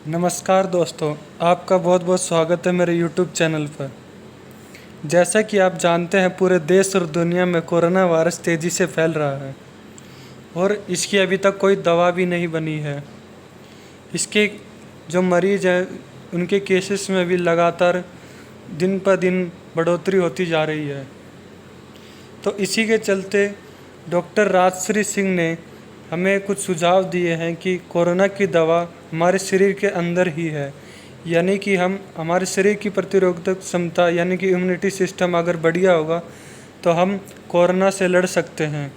नमस्कार दोस्तों, आपका बहुत बहुत स्वागत है मेरे यूट्यूब चैनल पर। जैसा कि आप जानते हैं, पूरे देश और दुनिया में कोरोना वायरस तेज़ी से फैल रहा है और इसकी अभी तक कोई दवा भी नहीं बनी है। इसके जो मरीज़ हैं उनके केसेस में भी लगातार दिन पर दिन बढ़ोतरी होती जा रही है। तो इसी के चलते डॉक्टर राजश्री सिंह ने हमें कुछ सुझाव दिए हैं कि कोरोना की दवा हमारे शरीर के अंदर ही है, यानी कि हमारे शरीर की प्रतिरोधक क्षमता यानी कि इम्यूनिटी सिस्टम अगर बढ़िया होगा तो हम कोरोना से लड़ सकते हैं।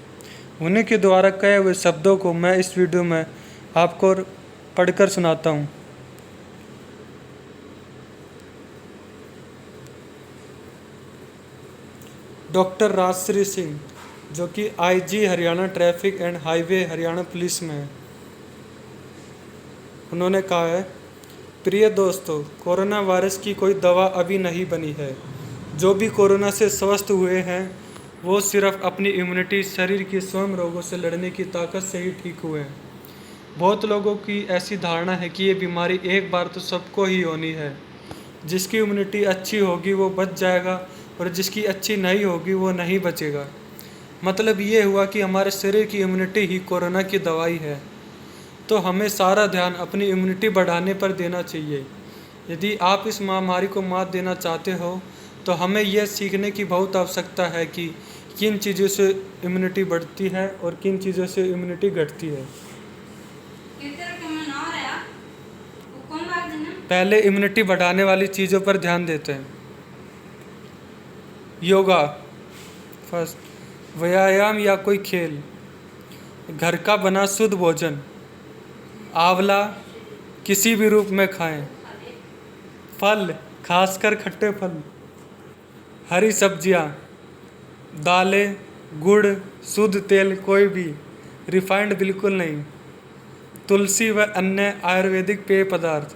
उन्हीं के द्वारा कहे हुए शब्दों को मैं इस वीडियो में आपको पढ़कर सुनाता हूँ। डॉक्टर राजश्री सिंह, जो कि IG Haryana traffic and highway Haryana police में है, उन्होंने कहा है, प्रिय दोस्तों, कोरोना वायरस की कोई दवा अभी नहीं बनी है। जो भी कोरोना से स्वस्थ हुए हैं वो सिर्फ अपनी इम्यूनिटी, शरीर के स्वयं रोगों से लड़ने की ताकत से ही ठीक हुए हैं। बहुत लोगों की ऐसी धारणा है कि ये बीमारी एक बार तो सबको ही होनी है। जिसकी इम्यूनिटी अच्छी होगी वो बच जाएगा और जिसकी अच्छी नहीं होगी वो नहीं बचेगा। मतलब ये हुआ कि हमारे शरीर की इम्यूनिटी ही कोरोना की दवाई है। तो हमें सारा ध्यान अपनी इम्यूनिटी बढ़ाने पर देना चाहिए। यदि आप इस महामारी को मात देना चाहते हो तो हमें यह सीखने की बहुत आवश्यकता है कि किन चीज़ों से इम्यूनिटी बढ़ती है और किन चीज़ों से इम्यूनिटी घटती है। पहले इम्यूनिटी बढ़ाने वाली चीज़ों पर ध्यान देते हैं। योगा फर्स्ट, व्यायाम या कोई खेल, घर का बना शुद्ध भोजन, आंवला किसी भी रूप में खाएं, फल खासकर खट्टे फल, हरी सब्जियां, दालें, गुड़, शुद्ध तेल कोई भी, रिफाइंड बिल्कुल नहीं, तुलसी व अन्य आयुर्वेदिक पेय पदार्थ,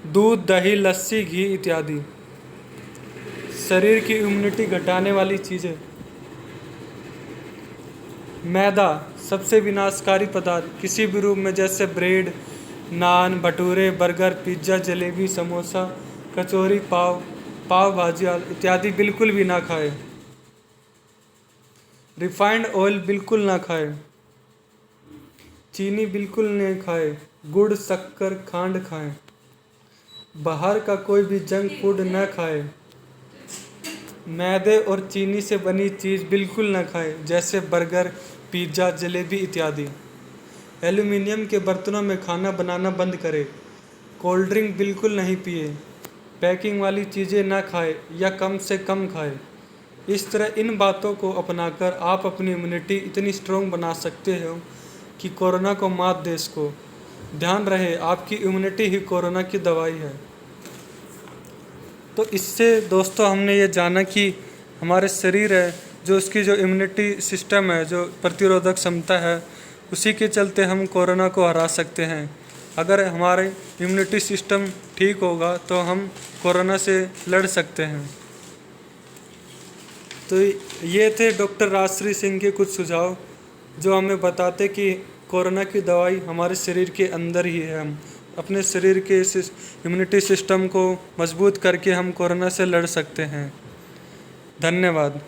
दूध, दही, लस्सी, घी इत्यादि। शरीर की इम्यूनिटी घटाने वाली चीज़ें, मैदा सबसे विनाशकारी पदार्थ किसी भी रूप में, जैसे ब्रेड, नान, भटूरे, बर्गर, पिज्ज़ा, जलेबी, समोसा, कचौरी, पाव भाजी इत्यादि बिल्कुल भी ना खाएं। रिफाइंड ऑयल बिल्कुल ना खाएं। चीनी बिल्कुल नहीं खाएं। गुड़, शक्कर, खांड खाएं। बाहर का कोई भी जंक फूड ना खाएं। मैदे और चीनी से बनी चीज़ बिल्कुल ना खाएं, जैसे बर्गर, पिज्ज़ा, जलेबी इत्यादि। एल्युमिनियम के बर्तनों में खाना बनाना बंद करें। कोल्ड ड्रिंक बिल्कुल नहीं पिए। पैकिंग वाली चीज़ें ना खाएं या कम से कम खाएं। इस तरह इन बातों को अपनाकर आप अपनी इम्यूनिटी इतनी स्ट्रॉन्ग बना सकते हो कि कोरोना को मात दे सको। ध्यान रहे, आपकी इम्यूनिटी ही कोरोना की दवाई है। तो इससे दोस्तों हमने ये जाना कि हमारे शरीर है जो उसकी जो इम्यूनिटी सिस्टम है, जो प्रतिरोधक क्षमता है, उसी के चलते हम कोरोना को हरा सकते हैं। अगर हमारे इम्यूनिटी सिस्टम ठीक होगा तो हम कोरोना से लड़ सकते हैं। तो ये थे डॉक्टर राजश्री सिंह के कुछ सुझाव जो हमें बताते कि कोरोना की दवाई हमारे शरीर के अंदर ही है। हम अपने शरीर के इम्यूनिटी सिस्टम को मजबूत करके हम कोरोना से लड़ सकते हैं। धन्यवाद।